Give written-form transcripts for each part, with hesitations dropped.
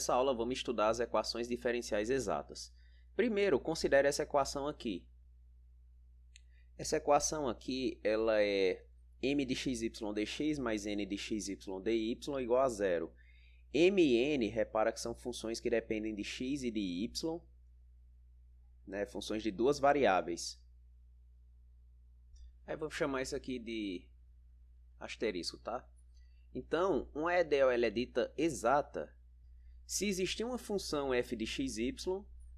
Nessa aula vamos estudar as equações diferenciais exatas. Primeiro, considere essa equação aqui. Essa equação aqui ela é m de xy dx mais n de xy dy igual a zero. M e n, repara que são funções que dependem de x e de y, né? Funções de duas variáveis. Aí vamos chamar isso aqui de asterisco, tá? Então, uma EDO ela é dita exata se existir uma função f de xy,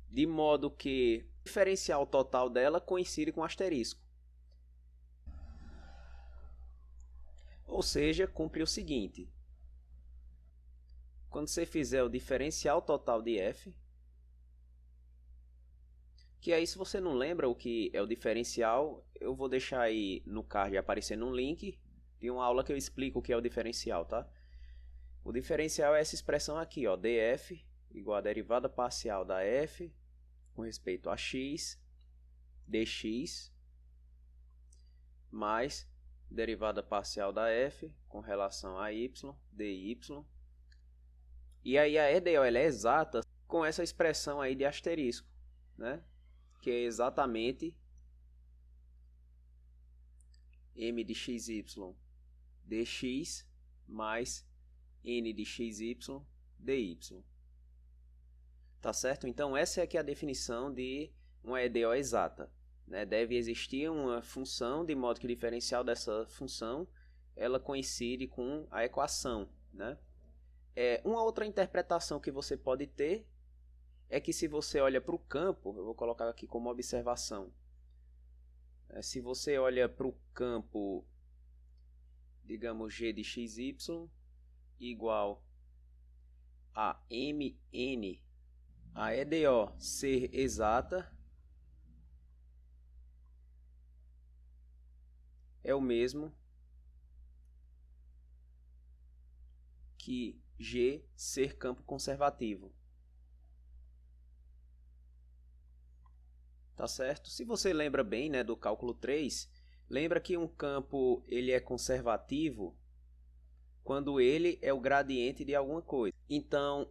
de modo que o diferencial total dela coincide com o asterisco. Ou seja, cumpre o seguinte. Quando você fizer o diferencial total de f, que aí se você não lembra o que é o diferencial, eu vou deixar aí no card aparecendo um link de uma aula que eu explico o que é o diferencial, tá? O diferencial é essa expressão aqui, ó, df igual a derivada parcial da f com respeito a x, dx, mais derivada parcial da f com relação a y, dy. E aí a EDO ela é exata com essa expressão aí de asterisco, né? Que é exatamente m de xy dx mais n de xy dy. Tá certo? Então essa é aqui a definição de uma EDO exata, né? Deve existir uma função de modo que o diferencial dessa função ela coincide com a equação, né? Uma outra interpretação que você pode ter é que se você olha para o campo, eu vou colocar aqui como observação, se você olha para o campo, digamos, g de xy igual a mn, a EDO ser exata é o mesmo que G ser campo conservativo. Tá certo? Se você lembra bem, né, do cálculo 3, lembra que um campo ele é conservativo quando ele é o gradiente de alguma coisa. Então,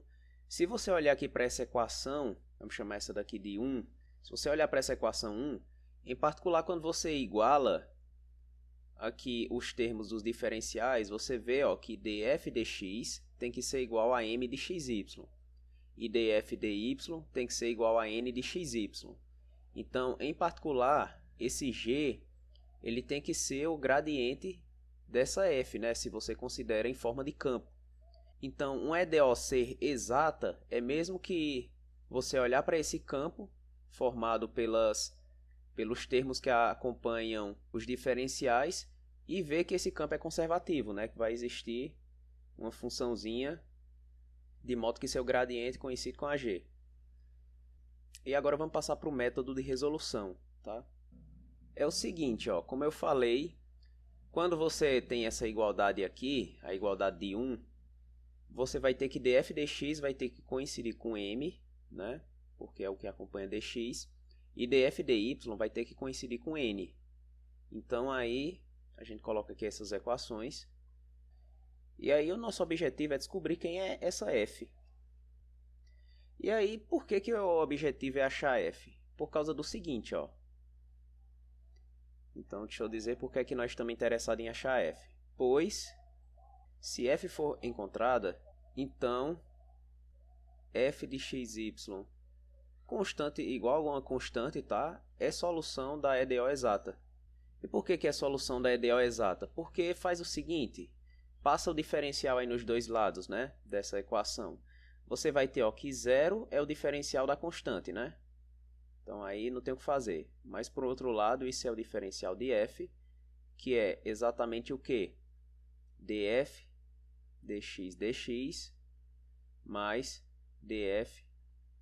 se você olhar aqui para essa equação, vamos chamar essa daqui de 1, se você olhar para essa equação 1, em particular quando você iguala aqui os termos dos diferenciais, você vê, ó, que df dx tem que ser igual a m de xy e df dy tem que ser igual a n de xy. Então, em particular, esse g ele tem que ser o gradiente dessa f, né, se você considera em forma de campo. Então, uma EDO ser exata é mesmo que você olhar para esse campo formado pelos termos que acompanham os diferenciais e ver que esse campo é conservativo, né, que vai existir uma funçãozinha de modo que seu gradiente coincide com a g. E agora vamos passar para o método de resolução, tá? É o seguinte, ó, como eu falei, quando você tem essa igualdade aqui, a igualdade de 1, você vai ter que df dx vai ter que coincidir com m, né? Porque é o que acompanha dx, e df dy vai ter que coincidir com n. Então aí a gente coloca aqui essas equações. E aí o nosso objetivo é descobrir quem é essa f. E aí, por que o objetivo é achar f? Por causa do seguinte, ó. Então, deixa eu dizer por que nós estamos interessados em achar f. Pois, se f for encontrada, então f de xy constante igual a uma constante, tá? É solução da EDO exata. E por que é solução da EDO exata? Porque faz o seguinte, passa o diferencial aí nos dois lados, né, dessa equação. Você vai ter, ó, que 0 é o diferencial da constante, né? Então aí não tem o que fazer. Mas por outro lado, isso é o diferencial de f, que é exatamente o quê? df dx dx mais df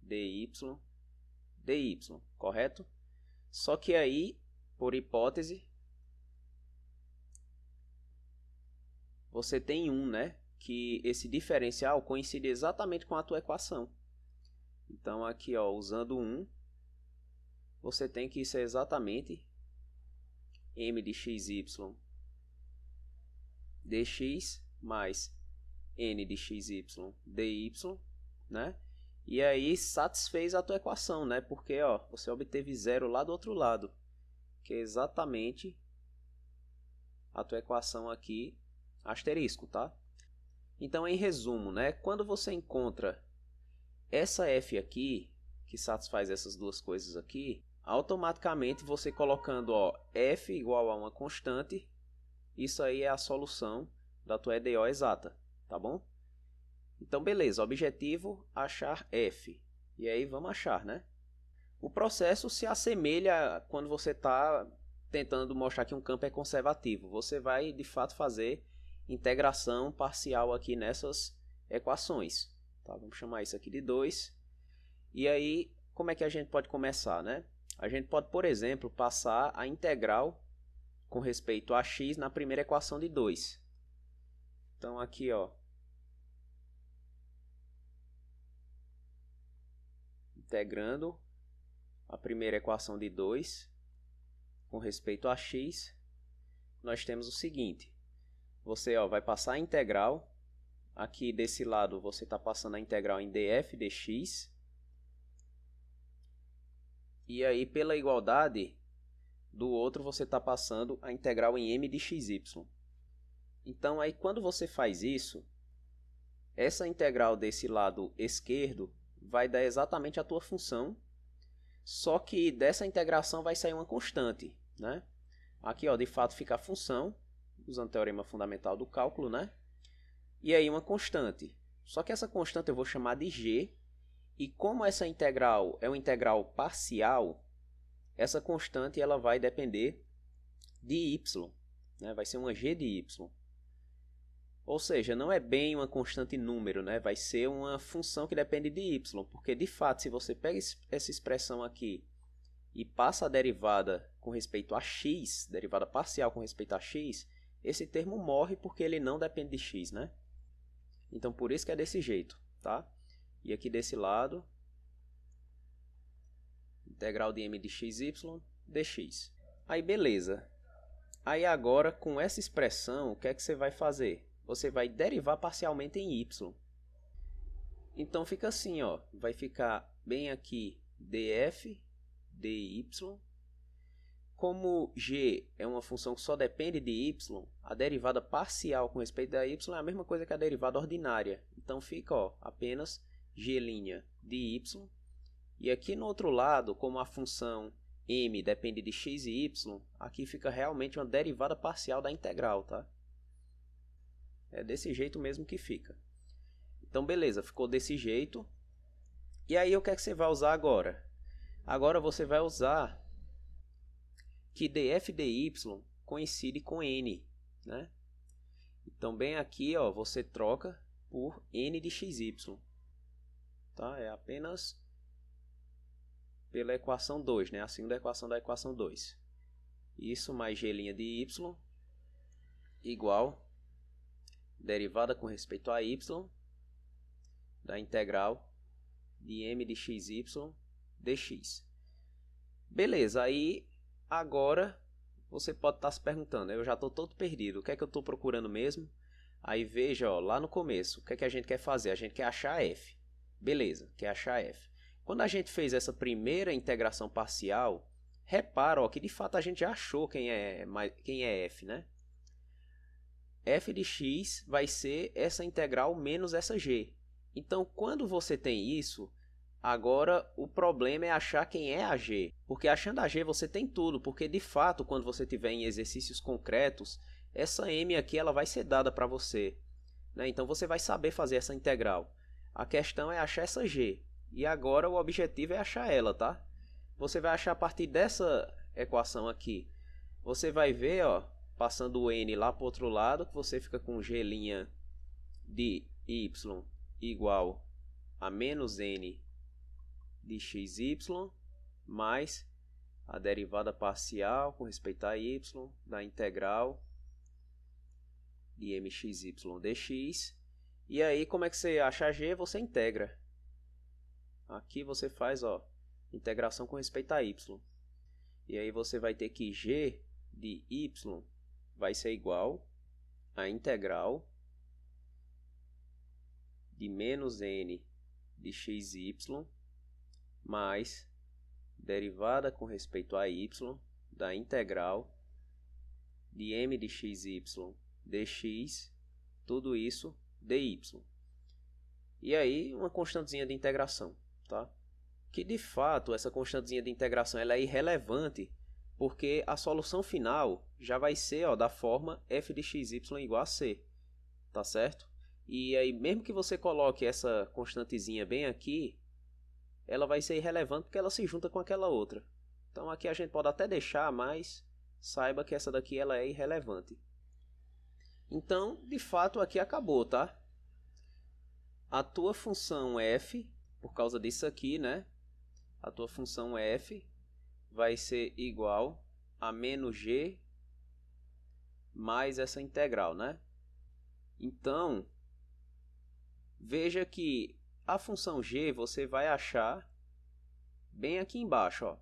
dy dy, correto? Só que aí, por hipótese, você tem 1, né? Que esse diferencial coincide exatamente com a tua equação. Então aqui, ó, usando 1, você tem que isso é exatamente m de xy dx mais n de xy dy né? E aí satisfez a tua equação, né? Porque ó, você obteve zero lá do outro lado, que é exatamente a tua equação aqui, asterisco, tá? Então, em resumo, né? Quando você encontra essa f aqui, que satisfaz essas duas coisas aqui, automaticamente você colocando ó, f igual a uma constante, isso aí é a solução da tua EDO exata, tá bom? Então, beleza, objetivo, achar f. E aí vamos achar, né? O processo se assemelha quando você está tentando mostrar que um campo é conservativo. Você vai, de fato, fazer integração parcial aqui nessas equações. Tá? Vamos chamar isso aqui de 2. E aí, como é que a gente pode começar, né? A gente pode, por exemplo, passar a integral com respeito a x na primeira equação de 2. Então, aqui, ó, integrando a primeira equação de 2 com respeito a x, nós temos o seguinte. Você ó, vai passar a integral. Aqui desse lado você está passando a integral em df dx. E aí, pela igualdade, do outro você está passando a integral em m de xy. Então, aí, quando você faz isso, essa integral desse lado esquerdo vai dar exatamente a tua função, só que dessa integração vai sair uma constante, né? Aqui, ó, de fato, fica a função, usando o teorema fundamental do cálculo, né? E aí uma constante. Só que essa constante eu vou chamar de g, e como essa integral é uma integral parcial, essa constante ela vai depender de y, né? Vai ser uma g de y. Ou seja, não é bem uma constante número, né? Vai ser uma função que depende de y, porque de fato, se você pega essa expressão aqui e passa a derivada com respeito a x, derivada parcial com respeito a x, esse termo morre porque ele não depende de x, né? Então, por isso que é desse jeito, tá? E aqui desse lado, integral de m de xy dx. Aí, beleza. Aí agora, com essa expressão, o que é que você vai fazer? Você vai derivar parcialmente em y. Então, fica assim, ó. Vai ficar bem aqui df dy. Como g é uma função que só depende de y, a derivada parcial com respeito a y é a mesma coisa que a derivada ordinária. Então fica ó, apenas g' de y. E aqui no outro lado, como a função m depende de x e y, aqui fica realmente uma derivada parcial da integral, tá? É desse jeito mesmo que fica. Então beleza, ficou desse jeito. E aí o que é que você vai usar agora? Agora você vai usar que df dy coincide com n, né? Então, bem aqui, ó, você troca por n de xy, tá? É apenas pela equação 2, né? A segunda equação da equação 2. Isso mais g' de y igual derivada com respeito a y da integral de m de xy dx. Beleza, aí agora você pode estar se perguntando, eu já estou todo perdido, o que é que eu estou procurando mesmo? Aí veja, ó, lá no começo, o que é que a gente quer fazer? A gente quer achar f. Beleza, quer achar f. Quando a gente fez essa primeira integração parcial, repara ó, que de fato a gente já achou quem é f, né? F de x vai ser essa integral menos essa g. Então, quando você tem isso, agora o problema é achar quem é a g. Porque achando a g você tem tudo, porque de fato, quando você tiver em exercícios concretos, essa m aqui ela vai ser dada para você, né? Então você vai saber fazer essa integral. A questão é achar essa g. E agora o objetivo é achar ela, tá? Você vai achar a partir dessa equação aqui. Você vai ver, ó, passando o n lá para o outro lado, que você fica com g' de y igual a menos n de xy mais a derivada parcial com respeito a y da integral de mxy dx. E aí, como é que você acha a g? Você integra. Aqui você faz ó, integração com respeito a y. E aí você vai ter que g de y vai ser igual a integral de menos n de xy mais derivada com respeito a y da integral de m de xy dx, tudo isso dy. E aí uma constantezinha de integração, tá? Que de fato essa constantezinha de integração ela é irrelevante, porque a solução final já vai ser, ó, da forma f de xy igual a c, tá certo? E aí mesmo que você coloque essa constantezinha bem aqui, ela vai ser irrelevante porque ela se junta com aquela outra. Então aqui a gente pode até deixar, mas saiba que essa daqui ela é irrelevante. Então, de fato, aqui acabou, tá? A tua função f, por causa disso aqui, né? A tua função f vai ser igual a menos g mais essa integral, né? Então, veja que a função g você vai achar bem aqui embaixo, ó.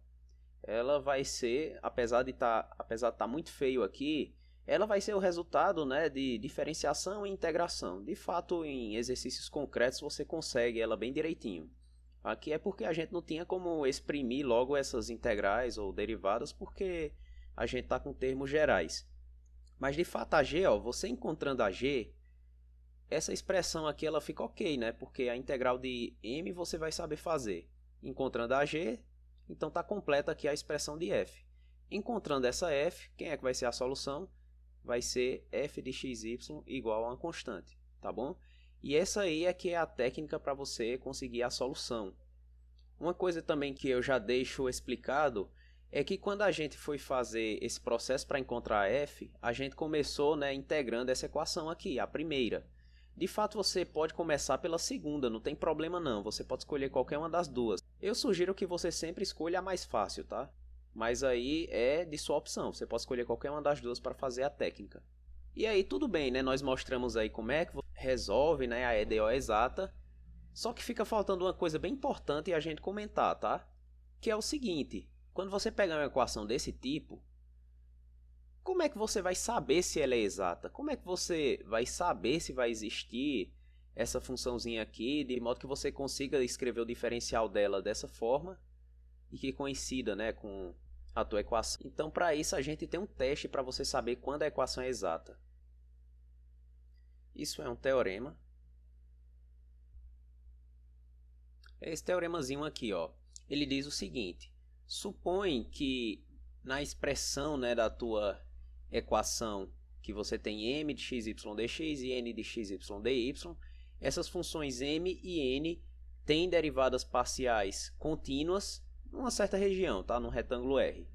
Ela vai ser, apesar de tá muito feio aqui, ela vai ser o resultado, né, de diferenciação e integração. De fato, em exercícios concretos você consegue ela bem direitinho. Aqui é porque a gente não tinha como exprimir logo essas integrais ou derivadas, porque a gente está com termos gerais. Mas de fato a g, ó, você encontrando a g, essa expressão aqui ela fica ok, né? Porque a integral de m você vai saber fazer. Encontrando a g, então está completa aqui a expressão de f. Encontrando essa f, quem é que vai ser a solução? Vai ser f de xy igual a uma constante, tá bom? E essa aí é que é a técnica para você conseguir a solução. Uma coisa também que eu já deixo explicado é que quando a gente foi fazer esse processo para encontrar f, a gente começou, né, integrando essa equação aqui, a primeira. De fato, você pode começar pela segunda, não tem problema não, você pode escolher qualquer uma das duas. Eu sugiro que você sempre escolha a mais fácil, tá? Mas aí é de sua opção, você pode escolher qualquer uma das duas para fazer a técnica. E aí tudo bem, né? Nós mostramos aí como é que você resolve, né, a EDO exata, só que fica faltando uma coisa bem importante a gente comentar, tá? Que é o seguinte, quando você pegar uma equação desse tipo, como é que você vai saber se ela é exata? Como é que você vai saber se vai existir essa funçãozinha aqui, de modo que você consiga escrever o diferencial dela dessa forma e que coincida, né, com a tua equação? Então, para isso, a gente tem um teste para você saber quando a equação é exata. Isso é um teorema. Esse teoremazinho aqui, ó, ele diz o seguinte: supõe que na expressão, né, da tua equação que você tem m de xy dx e n de xy dy, essas funções m e n têm derivadas parciais contínuas numa certa região, tá? Num retângulo R.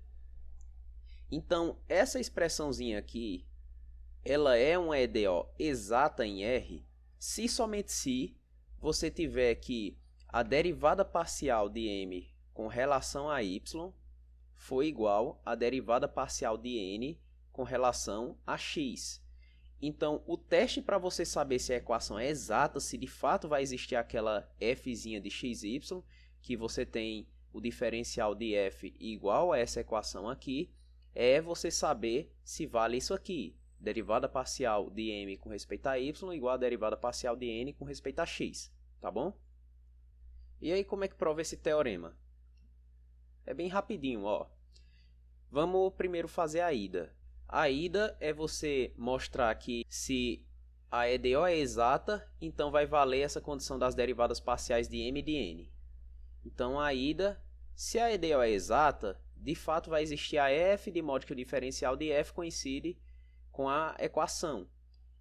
Então, essa expressãozinha aqui, ela é uma EDO exata em R se somente se você tiver que a derivada parcial de m com relação a y for igual à derivada parcial de n com relação a x. Então, o teste para você saber se a equação é exata, se de fato vai existir aquela fzinha de xy, que você tem o diferencial de f igual a essa equação aqui, é você saber se vale isso aqui. Derivada parcial de m com respeito a y igual a derivada parcial de n com respeito a x. Tá bom? E aí, como é que prova esse teorema? É bem rapidinho, ó. Vamos primeiro fazer a ida. A ida é você mostrar que se a EDO é exata, então vai valer essa condição das derivadas parciais de m e de n. Então, a ida, se a EDO é exata, de fato vai existir a f, de modo que o diferencial de f coincide com a equação.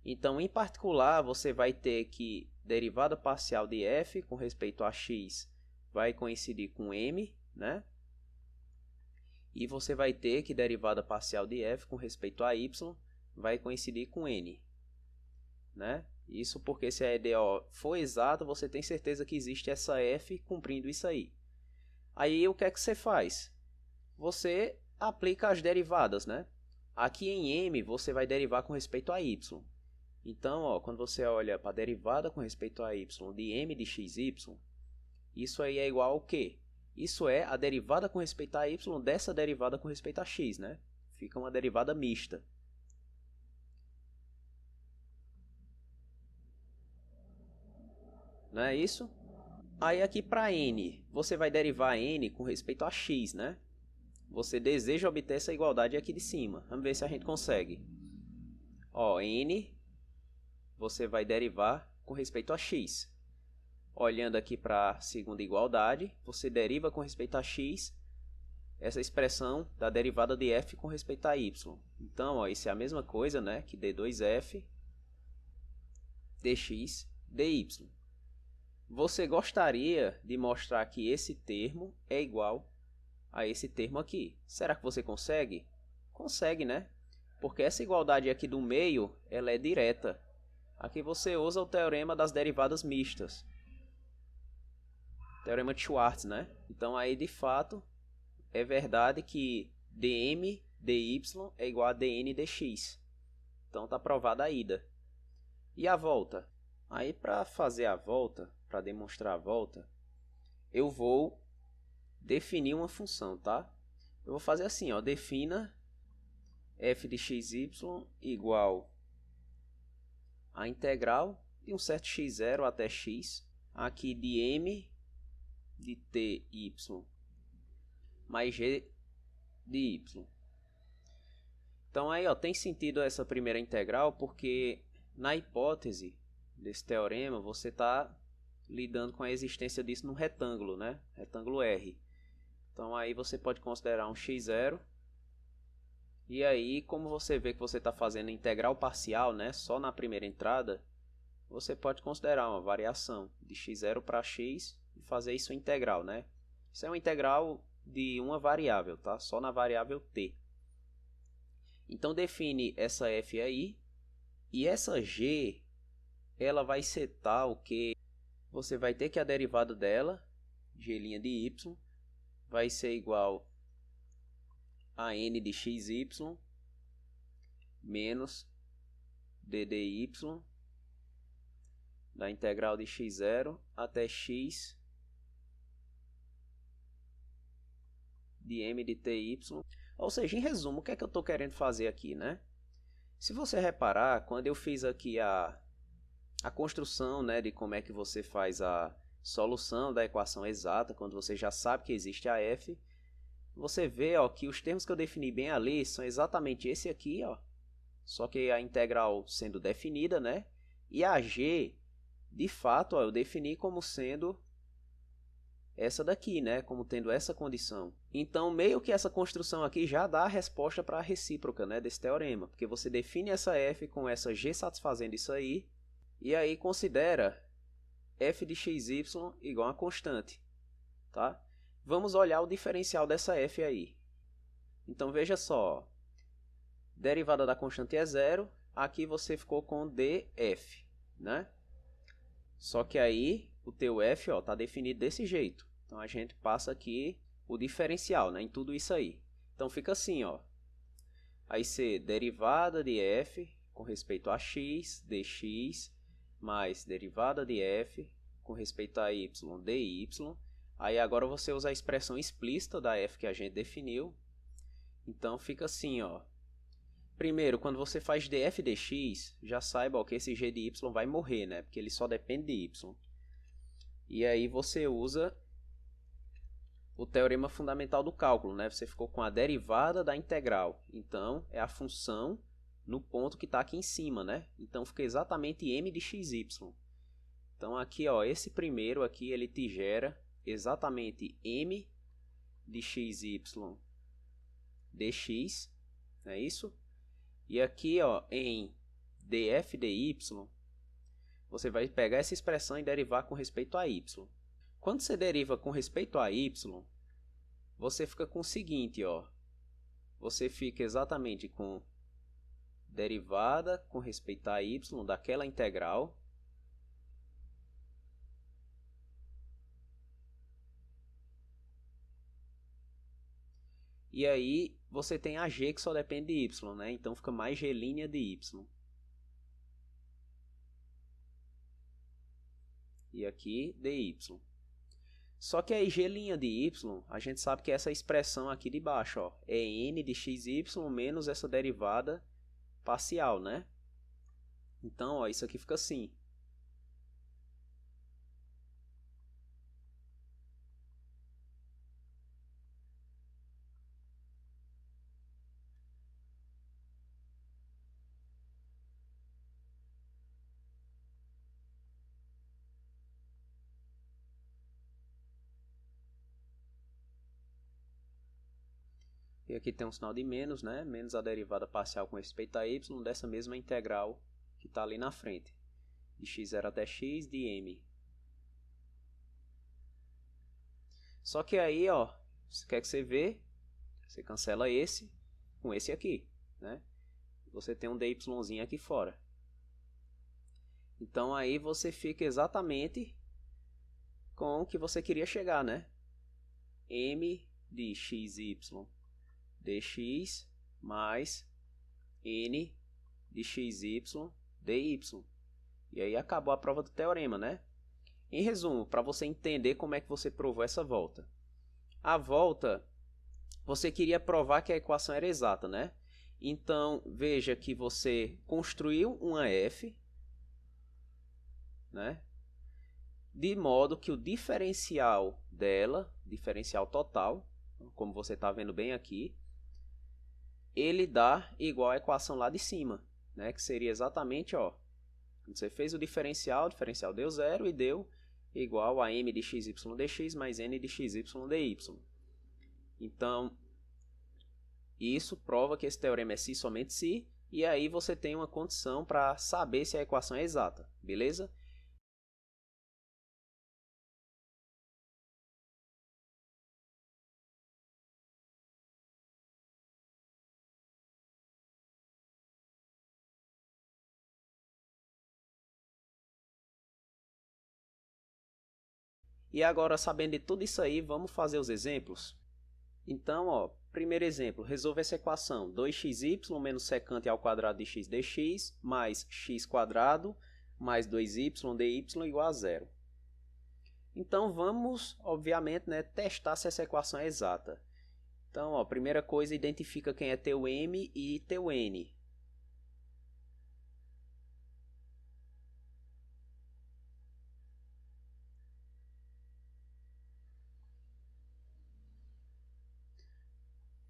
Então, em particular, você vai ter que derivada parcial de f com respeito a x vai coincidir com m, né? E você vai ter que derivada parcial de f com respeito a y vai coincidir com n, né? Isso porque se a EDO for exata, você tem certeza que existe essa f cumprindo isso aí. Aí o que é que você faz? Você aplica as derivadas, né? Aqui em m você vai derivar com respeito a y. Então, ó, quando você olha para a derivada com respeito a y de m de xy, isso aí é igual ao quê? Isso é a derivada com respeito a y dessa derivada com respeito a x, né? Fica uma derivada mista. Não é isso? Aí aqui para n, você vai derivar n com respeito a x, né? Você deseja obter essa igualdade aqui de cima. Vamos ver se a gente consegue. Ó, n, você vai derivar com respeito a x. Olhando aqui para a segunda igualdade, você deriva com respeito a x essa expressão da derivada de f com respeito a y. Então, ó, isso é a mesma coisa, né, que d2f dx dy. Você gostaria de mostrar que esse termo é igual a esse termo aqui. Será que você consegue? Consegue, né? Porque essa igualdade aqui do meio, ela é direta. Aqui você usa o teorema das derivadas mistas. Teorema de Schwartz, né? Então aí, de fato, é verdade que dm dy é igual a dn dx. Então está provada a ida. E a volta? Aí para fazer a volta, para demonstrar a volta, eu vou definir uma função, tá? Eu vou fazer assim, ó, defina f de xy igual a integral de um certo x0 até x, aqui de m de ty mais g de y. Então aí, ó, tem sentido essa primeira integral porque na hipótese desse teorema você está lidando com a existência disso num retângulo, né? Retângulo R. Então aí você pode considerar um x0. E aí, como você vê que você está fazendo integral parcial, né, só na primeira entrada, você pode considerar uma variação de x0 para x e fazer isso integral, né? Isso é uma integral de uma variável, tá? Só na variável t. Então define essa f aí, e essa g, ela vai ser tal que você vai ter que a derivada dela, g' de y, vai ser igual a n de xy menos d dy da integral de x0 até x de m de ty. Ou seja, em resumo, o que é que eu estou querendo fazer aqui, né? Se você reparar, quando eu fiz aqui a construção, né, de como é que você faz a solução da equação exata, quando você já sabe que existe a f, você vê, ó, que os termos que eu defini bem ali são exatamente esse aqui, ó, só que a integral sendo definida, né? E a g, de fato, ó, eu defini como sendo essa daqui, né? Como tendo essa condição. Então, meio que essa construção aqui já dá a resposta para a recíproca, né, desse teorema, porque você define essa f com essa g satisfazendo isso aí, e aí considera f de xy igual a constante, tá? Vamos olhar o diferencial dessa f aí. Então veja só, derivada da constante é zero, aqui você ficou com df, né? Só que aí o teu f está definido desse jeito. Então a gente passa aqui o diferencial, né, em tudo isso aí. Então fica assim, ó. Aí ser derivada de f com respeito a x dx mais derivada de f com respeito a y dy. Aí agora você usa a expressão explícita da f que a gente definiu. Então fica assim, ó. Primeiro, quando você faz df dx, já saiba, ó, que esse g de y vai morrer, né? Porque ele só depende de y. E aí você usa o teorema fundamental do cálculo, né? Você ficou com a derivada da integral. Então, é a função no ponto que está aqui em cima, né? Então, fica exatamente m de xy. Então, aqui, ó, esse primeiro aqui, ele te gera exatamente m de xy dx, não é isso? E aqui, ó, em df dy, você vai pegar essa expressão e derivar com respeito a y. Quando você deriva com respeito a y, você fica com o seguinte, ó. Você fica exatamente com derivada com respeito a y daquela integral. E aí você tem a g que só depende de y, né? Então fica mais g' de y. E aqui dy. Só que aí g' de y, a gente sabe que essa expressão aqui de baixo, ó, é n de xy menos essa derivada parcial, né? Então, ó, isso aqui fica assim. E aqui tem um sinal de menos, né? Menos a derivada parcial com respeito a y dessa mesma integral que está ali na frente. De x0 até x de m. Só que aí, ó, você quer que você vê, você cancela esse com esse aqui, né? Você tem um dyzinho aqui fora. Então aí você fica exatamente com o que você queria chegar, né? M de xy dx mais n de xy dy. E aí acabou a prova do teorema, né? Em resumo, para você entender como é que você provou essa volta. A volta, você queria provar que a equação era exata, né? Então, veja que você construiu uma f, né? De modo que o diferencial dela, diferencial total, como você está vendo bem aqui, ele dá igual à equação lá de cima, né? Que seria exatamente, ó, você fez o diferencial deu zero e deu igual a m de xy dx mais n de xy dy. Então, isso prova que esse teorema é se somente se, e aí você tem uma condição para saber se a equação é exata, beleza? E agora, sabendo de tudo isso aí, vamos fazer os exemplos? Então, ó, primeiro exemplo, resolva essa equação. 2xy menos secante ao quadrado de x dx mais x quadrado mais 2y dy igual a zero. Então, vamos, obviamente, né, testar se essa equação é exata. Então, ó, primeira coisa, identifica quem é teu m e teu n.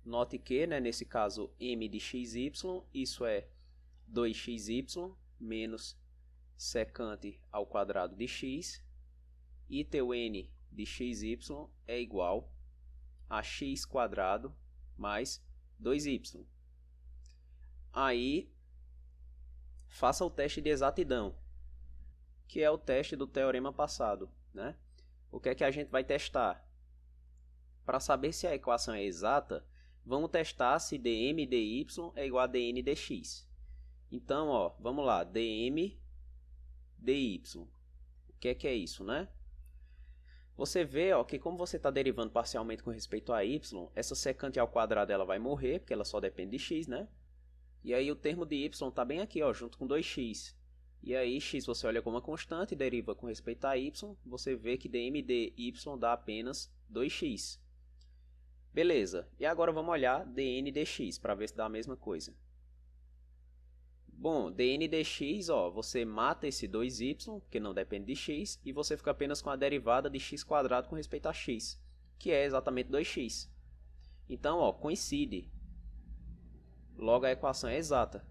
Note que, né, nesse caso, m de xy, isso é 2xy menos secante ao quadrado de x, e teu n de xy é igual a x quadrado mais 2y. Aí, faça o teste de exatidão, que é o teste do teorema passado, né? O que é que a gente vai testar? Para saber se a equação é exata, vamos testar se dm dy é igual a dn dx. Então, ó, vamos lá, dm dy. O que é isso, né? Você vê, ó, que como você está derivando parcialmente com respeito a y, essa secante ao quadrado ela vai morrer, porque ela só depende de x, né? E aí o termo de y está bem aqui, ó, junto com 2x. E aí x você olha como uma constante, deriva com respeito a y, você vê que dm dy dá apenas 2x. Beleza, e agora vamos olhar dn dx para ver se dá a mesma coisa. Bom, dn dx, ó, você mata esse 2y, porque não depende de x, e você fica apenas com a derivada de x quadrado com respeito a x, que é exatamente 2x. Então, ó, coincide. Logo, a equação é exata.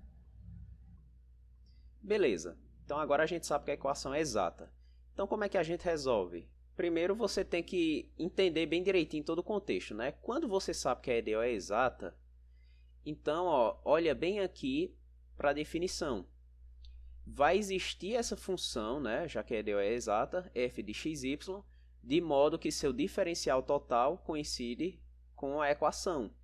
Beleza, então agora a gente sabe que a equação é exata. Então, como é que a gente resolve? Primeiro, você tem que entender bem direitinho todo o contexto, né? Quando você sabe que a EDO é exata, então, ó, olha bem aqui para a definição. Vai existir essa função, né, já que a EDO é exata, f de xy, de modo que seu diferencial total coincide com a equação.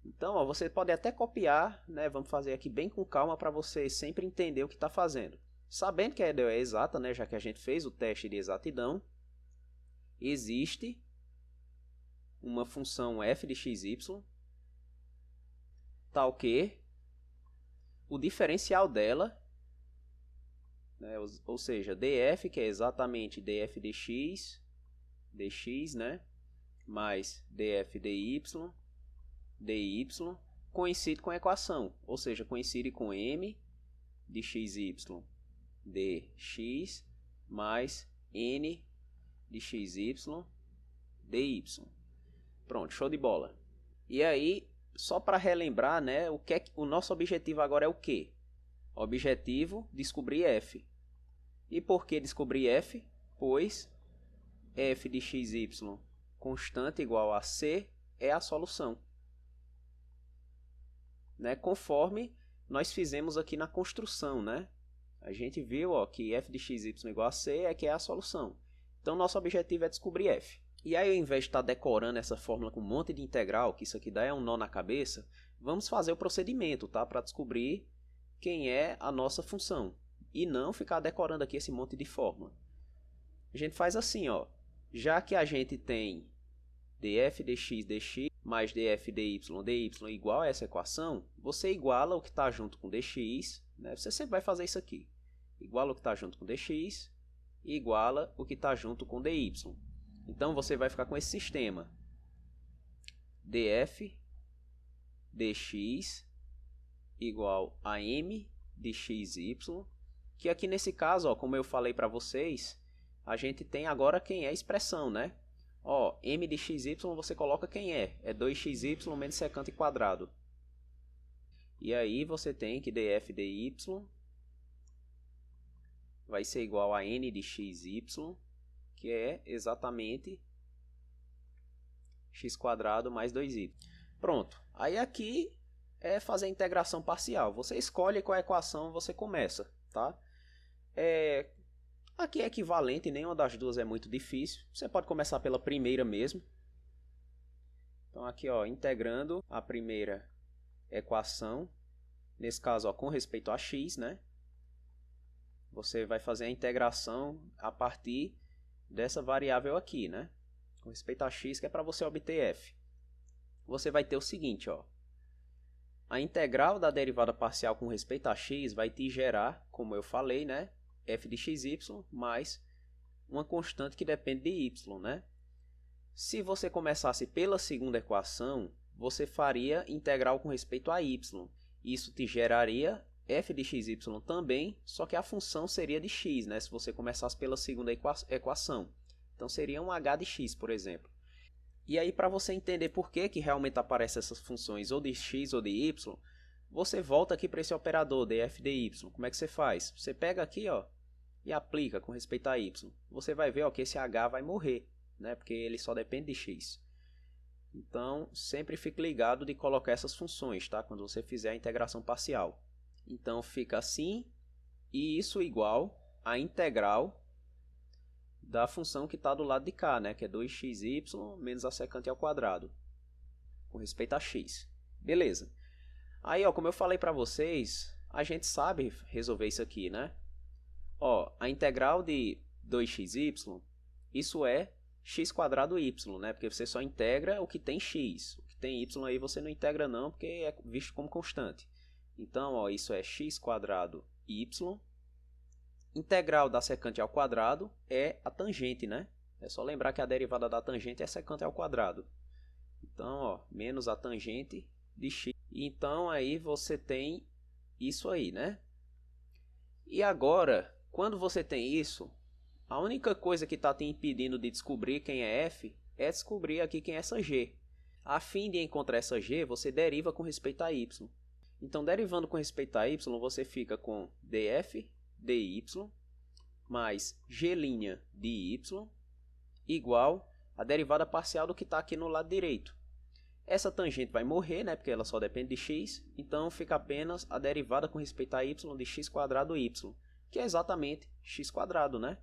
Então, ó, você pode até copiar, né, vamos fazer aqui bem com calma para você sempre entender o que está fazendo. Sabendo que a EDO é exata, né, já que a gente fez o teste de exatidão, existe uma função f de xy, tal que o diferencial dela, né, ou seja, df, que é exatamente df dx, né, mais df dy, coincide com a equação, ou seja, coincide com m de xy dx mais n de xy dy. Pronto, show de bola. E aí, só para relembrar, né, o nosso objetivo agora é o quê? Objetivo, descobrir f. E por que descobrir f? Pois f de xy constante igual a c é a solução. né, conforme nós fizemos aqui na construção, né? A gente viu, ó, que f de x, y igual a c é que é a solução. Então, nosso objetivo é descobrir f. E aí, ao invés de estar decorando essa fórmula com um monte de integral, que isso aqui dá um nó na cabeça, vamos fazer o procedimento, tá? Para descobrir quem é a nossa função. E não ficar decorando aqui esse monte de fórmula. A gente faz assim, ó. Já que a gente tem df dx dx mais df dy igual a essa equação, você iguala o que está junto com dx, né? Você sempre vai fazer isso aqui. Iguala o que está junto com dx e iguala o que está junto com dy. Então, você vai ficar com esse sistema. df dx igual a m de xy, que aqui nesse caso, ó, como eu falei para vocês, a gente tem agora quem é a expressão, né? Ó, m de xy você coloca quem é. É 2xy menos secante quadrado. E aí você tem que df dy vai ser igual a n de xy, que é exatamente x quadrado mais 2y. Pronto. Aí aqui é fazer a integração parcial. Você escolhe qual equação você começa, tá? Aqui é equivalente, nenhuma das duas é muito difícil. Você pode começar pela primeira mesmo. Então aqui, ó, integrando a primeira equação, nesse caso, ó, com respeito a x, né? Você vai fazer a integração a partir dessa variável aqui, né? Com respeito a x, que é para você obter f. Você vai ter o seguinte, ó. A integral da derivada parcial com respeito a x vai te gerar, como eu falei, né? F de xy mais uma constante que depende de y, né? Se você começasse pela segunda equação, você faria integral com respeito a y. Isso te geraria f de xy também, só que a função seria de x, né? Se você começasse pela segunda equação. Então, seria um h de x, por exemplo. E aí, para você entender por que realmente aparecem essas funções ou de x ou de y, você volta aqui para esse operador df dy. Como é que você faz? Você pega aqui, ó, e aplica com respeito a y. Você vai ver, ó, que esse h vai morrer, né? Porque ele só depende de x. Então, sempre fique ligado de colocar essas funções, tá? Quando você fizer a integração parcial. Então, fica assim, e isso igual a integral da função que está do lado de cá, né? Que é 2xy menos a secante ao quadrado, com respeito a x. Beleza. Aí, ó, como eu falei para vocês, a gente sabe resolver isso aqui, né? Ó, a integral de 2xy, isso é x quadrado y, né? Porque você só integra o que tem x. O que tem y aí você não integra não, porque é visto como constante. Então, ó, isso é x quadrado y. Integral da secante ao quadrado é a tangente, né? É só lembrar que a derivada da tangente é secante ao quadrado. Então, ó, menos a tangente de x. Então, aí você tem isso aí, né? E agora, quando você tem isso, a única coisa que está te impedindo de descobrir quem é f é descobrir aqui quem é essa g. A fim de encontrar essa g, você deriva com respeito a y. Então, derivando com respeito a y, você fica com df dy mais g' de y igual a derivada parcial do que está aqui no lado direito. Essa tangente vai morrer, né, porque ela só depende de x, então fica apenas a derivada com respeito a y de x quadrado y, que é exatamente x quadrado, né?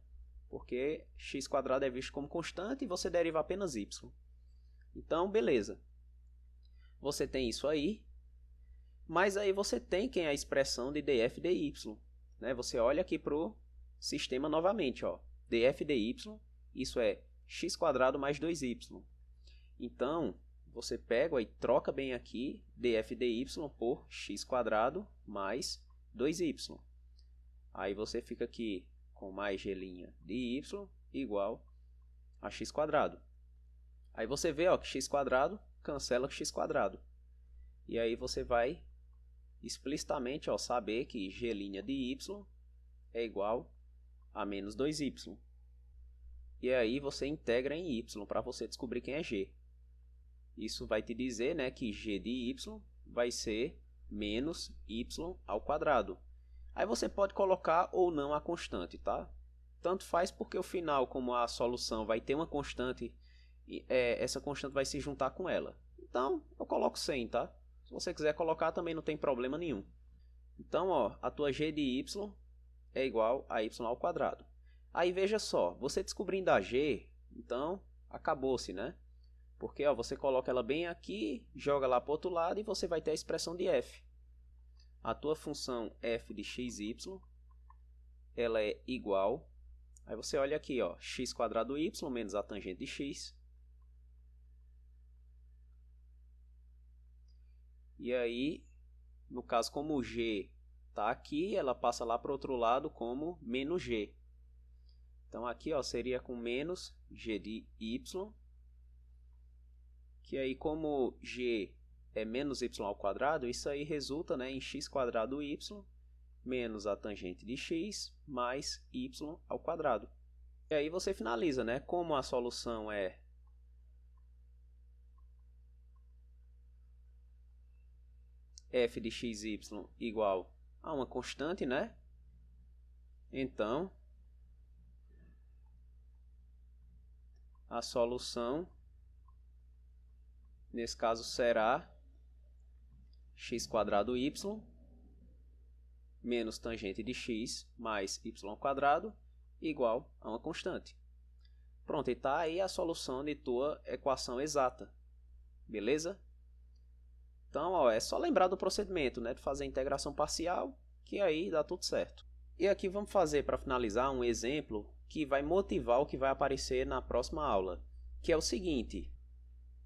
Porque x quadrado é visto como constante e você deriva apenas y. Então, beleza. Você tem isso aí, mas aí você tem quem é a expressão de df dy, né? Você olha aqui para o sistema novamente, ó. df dy, isso é x quadrado mais 2y. Então, você pega e troca bem aqui df dy por x quadrado mais 2y. Aí você fica aqui com mais g' de y igual a x quadrado. Aí você vê, ó, que x quadrado cancela com x quadrado. E aí você vai explicitamente, ó, saber que g' de y é igual a menos 2y. E aí você integra em y para você descobrir quem é g. Isso vai te dizer, né, que g de y vai ser menos y ao quadrado. Aí você pode colocar ou não a constante, tá? Tanto faz porque o final, como a solução vai ter uma constante, essa constante vai se juntar com ela. Então, eu coloco 100, tá? você quiser colocar também não tem problema nenhum. Então, ó, a tua g de y é igual a y ao quadrado. Aí veja só, você descobrindo a g, então acabou-se, né? Porque ó, você coloca ela bem aqui, joga lá para o outro lado e você vai ter a expressão de f. A tua função f de xy, ela é igual, aí você olha aqui, ó, x quadrado y menos a tangente de x. E aí, no caso, como o g está aqui, ela passa lá para o outro lado como menos g. Então aqui ó, seria com menos g de y, que aí como g é menos y ao quadrado, isso aí resulta, né, em x quadrado y menos a tangente de x mais y ao quadrado. E aí você finaliza, né? Como a solução é f de xy igual a uma constante, né? Então, a solução, nesse caso, será x quadrado y menos tangente de x mais y ao quadrado igual a uma constante. Pronto, e está aí a solução de tua equação exata. Beleza? Então, ó, é só lembrar do procedimento, né, de fazer a integração parcial, que aí dá tudo certo. E aqui vamos fazer, para finalizar, um exemplo que vai motivar o que vai aparecer na próxima aula, que é o seguinte.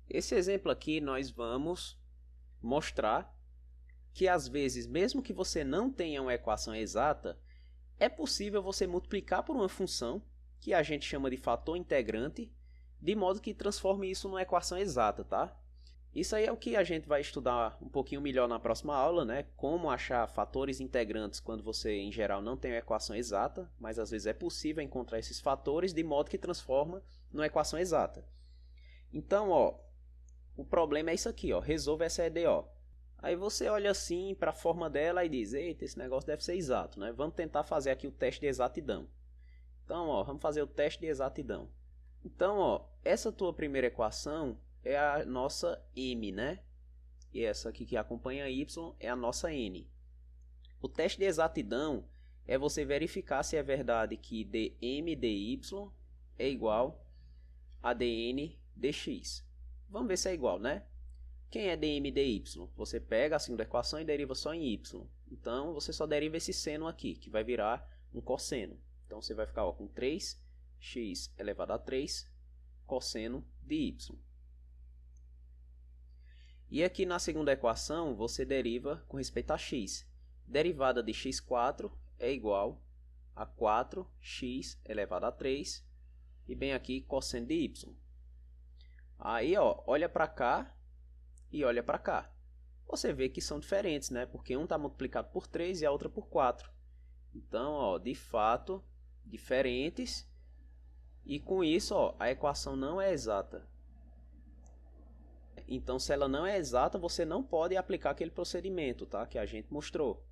Esse exemplo aqui nós vamos mostrar que às vezes, mesmo que você não tenha uma equação exata, é possível você multiplicar por uma função, que a gente chama de fator integrante, de modo que transforme isso numa equação exata, tá? Isso aí é o que a gente vai estudar um pouquinho melhor na próxima aula, né? Como achar fatores integrantes quando você, em geral, não tem uma equação exata, mas às vezes é possível encontrar esses fatores de modo que transforma numa equação exata. Então, ó, o problema é isso aqui, ó, resolva essa EDO. Aí você olha assim para a forma dela e diz, eita, esse negócio deve ser exato, né? Vamos tentar fazer aqui o teste de exatidão. Então, ó, vamos fazer o teste de exatidão. Então, ó, essa tua primeira equação é a nossa m, né? E essa aqui que acompanha y é a nossa n. O teste de exatidão é você verificar se é verdade que dm dy é igual a dn dx. Vamos ver se é igual, né? Quem é dm dy? Você pega a segunda equação e deriva só em y. Então, você só deriva esse seno aqui, que vai virar um cosseno. Então, você vai ficar ó, com 3x elevado a 3 cosseno de y. E aqui na segunda equação, você deriva com respeito a x. Derivada de x4 é igual a 4x elevado a 3. E bem aqui, cosseno de y. Aí, ó, olha para cá e olha para cá. Você vê que são diferentes, né? Porque um está multiplicado por 3 e a outra por 4. Então, ó, de fato, diferentes. E com isso, ó, a equação não é exata. Então, se ela não é exata, você não pode aplicar aquele procedimento, tá? Que a gente mostrou.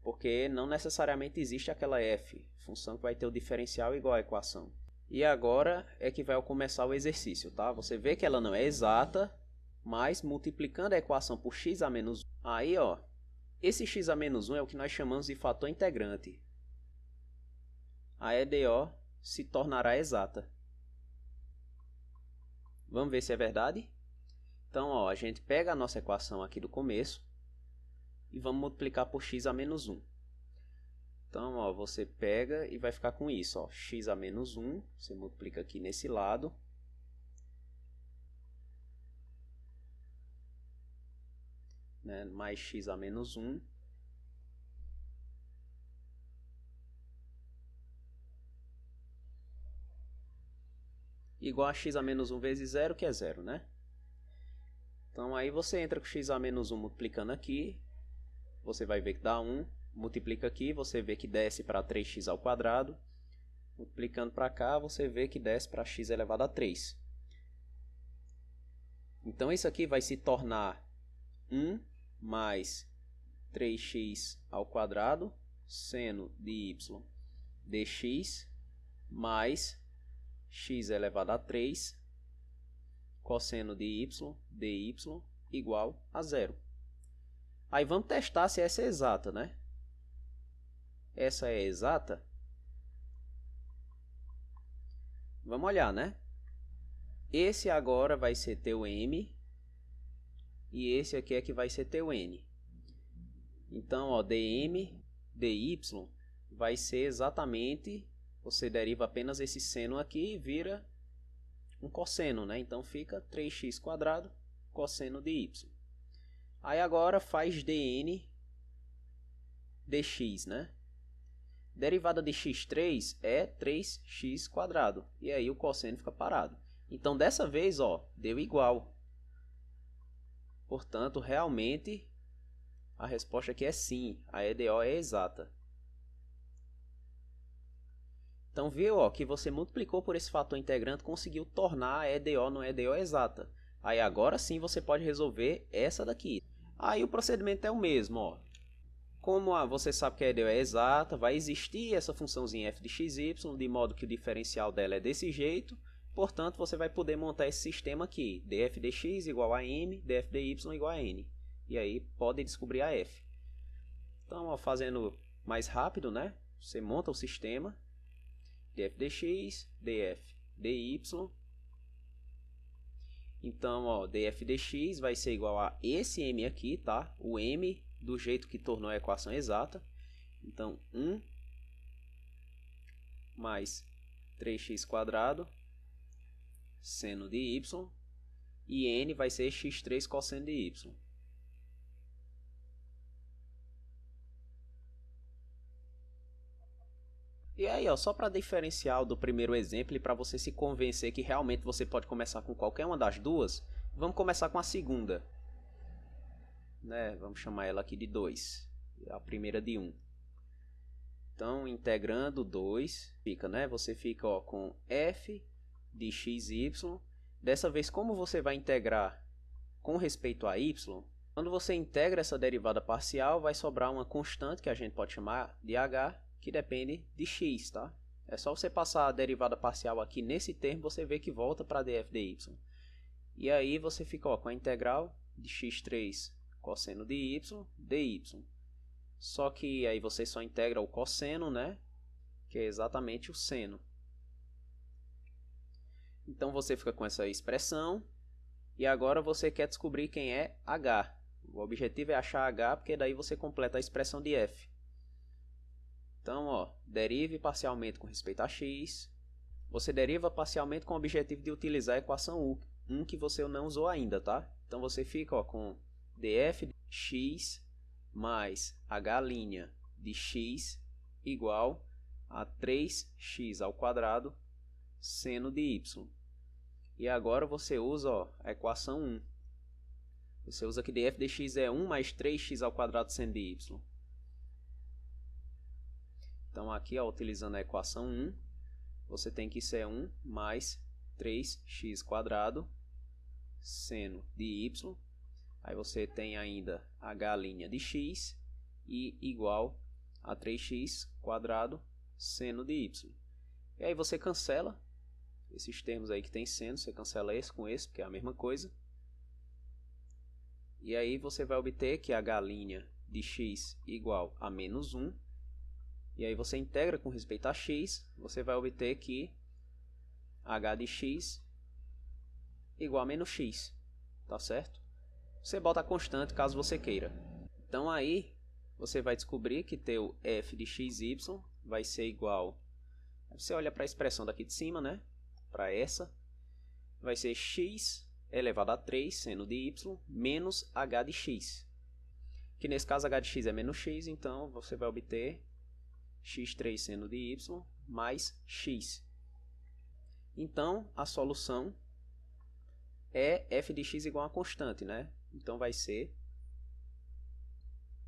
Porque não necessariamente existe aquela f, função que vai ter o diferencial igual à equação. E agora é que vai começar o exercício, tá? Você vê que ela não é exata, mas multiplicando a equação por x a menos 1, aí, ó, esse x a menos 1 é o que nós chamamos de fator integrante. A EDO se tornará exata. Vamos ver se é verdade? Então, ó, a gente pega a nossa equação aqui do começo e vamos multiplicar por x a menos 1. Então, ó, você pega e vai ficar com isso, ó, x a menos 1, você multiplica aqui nesse lado. Né, mais x a menos 1. Igual a x a menos 1 vezes 0, que é 0, né? Então, aí você entra com x a menos 1 multiplicando aqui. Você vai ver que dá 1. Multiplica aqui, você vê que desce para 3x ao quadrado. Multiplicando para cá, você vê que desce para x elevado a 3. Então, isso aqui vai se tornar 1 mais 3x ao quadrado, seno de y dx, mais x elevado a 3, cosseno de y dy igual a 0. Aí vamos testar se essa é exata, né? Essa é exata? Vamos olhar, né? Esse agora vai ser teu m e esse aqui é que vai ser teu n. Então, ó, dm, dy vai ser exatamente, você deriva apenas esse seno aqui e vira um cosseno, né? Então fica 3x² cosseno de y. Aí agora faz dn dx, né? Derivada de x3 é 3x². E aí o cosseno fica parado. Então dessa vez, ó, deu igual. Portanto, realmente a resposta aqui é sim, a EDO é exata. Então viu, ó, que você multiplicou por esse fator integrante, conseguiu tornar a EDO no EDO exata. Aí agora sim você pode resolver essa daqui. Aí o procedimento é o mesmo, ó. Como você sabe que a EDO é exata, vai existir essa funçãozinha f de xy, de modo que o diferencial dela é desse jeito. Portanto, você vai poder montar esse sistema aqui, df dx igual a m, df dy igual a n. E aí pode descobrir a f. Então, ó, fazendo mais rápido, né? Você monta o sistema, df dx, df dy. Então, ó, df dx vai ser igual a esse m aqui, tá? O m do jeito que tornou a equação exata. Então, 1 mais 3x² seno de y, e n vai ser x3 cosseno de y. E aí, ó, só para diferencial do primeiro exemplo e para você se convencer que realmente você pode começar com qualquer uma das duas, vamos começar com a segunda. Né? Vamos chamar ela aqui de 2, a primeira de 1. Então, integrando 2, fica, né? Você fica, ó, com f de xy. Dessa vez, como você vai integrar com respeito a y, quando você integra essa derivada parcial, vai sobrar uma constante que a gente pode chamar de h, que depende de x, tá? É só você passar a derivada parcial aqui nesse termo, você vê que volta para df dy. E aí você fica, ó, com a integral de x3 cosseno de y, dy. Só que aí você só integra o cosseno, né? Que é exatamente o seno. Então você fica com essa expressão. E agora você quer descobrir quem é h. O objetivo é achar h, porque daí você completa a expressão de f. Então, ó, derive parcialmente com respeito a x. Você deriva parcialmente com o objetivo de utilizar a equação 1, que você não usou ainda, tá? Então você fica, ó, com df de x mais h' de x igual a 3x² seno de y. E agora você usa, ó, a equação 1. Você usa que df de x é 1 mais 3x² seno de y. Então aqui, ó, utilizando a equação 1, você tem que ser 1 mais 3x² seno de y. Aí você tem ainda h' de x e igual a 3x² seno de y. E aí você cancela esses termos aí que tem seno, você cancela esse com esse, porque é a mesma coisa. E aí você vai obter que h' de x igual a menos 1. E aí você integra com respeito a x, você vai obter que h de x igual a menos x. Tá certo? Você bota a constante caso você queira. Então aí você vai descobrir que teu f de xy vai ser igual... Você olha para a expressão daqui de cima, né? Para essa. Vai ser x elevado a 3 seno de y menos h de x. Que nesse caso h de x é menos x, então você vai obter x3 seno de y mais x. Então a solução é f de x igual a constante, né? Então vai ser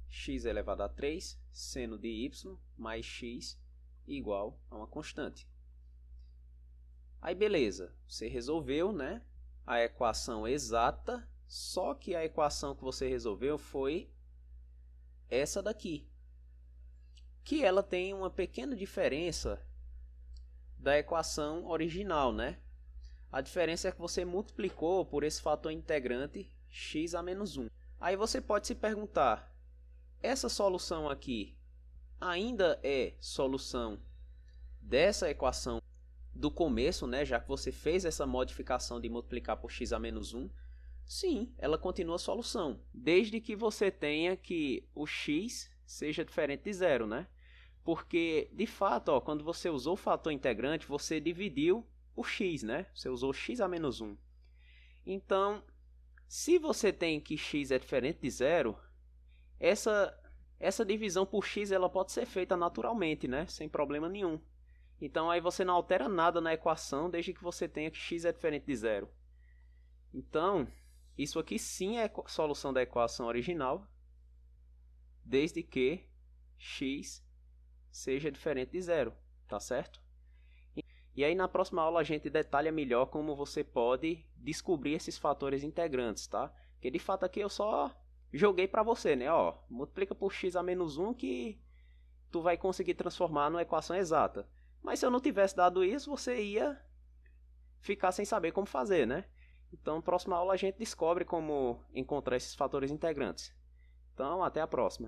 x elevado a 3 seno de y mais x igual a uma constante. Aí beleza, você resolveu, né, a equação exata, só que a equação que você resolveu foi essa daqui, que ela tem uma pequena diferença da equação original, né? A diferença é que você multiplicou por esse fator integrante x a menos 1. Aí você pode se perguntar, essa solução aqui ainda é solução dessa equação do começo, né? Já que você fez essa modificação de multiplicar por x a menos 1. Sim, ela continua solução, desde que você tenha que o x seja diferente de zero, né? Porque, de fato, ó, quando você usou o fator integrante, você dividiu o x, né? Você usou x a menos 1. Então, se você tem que x é diferente de zero, essa divisão por x ela pode ser feita naturalmente, né? Sem problema nenhum. Então, aí você não altera nada na equação desde que você tenha que x é diferente de zero. Então, isso aqui sim é solução da equação original, desde que x seja diferente de zero, tá certo? E aí na próxima aula a gente detalha melhor como você pode descobrir esses fatores integrantes, tá? Porque de fato aqui eu só joguei para você, né? Ó, multiplica por x a menos 1 que tu vai conseguir transformar numa equação exata. Mas se eu não tivesse dado isso, você ia ficar sem saber como fazer, né? Então, na próxima aula a gente descobre como encontrar esses fatores integrantes. Então, até a próxima.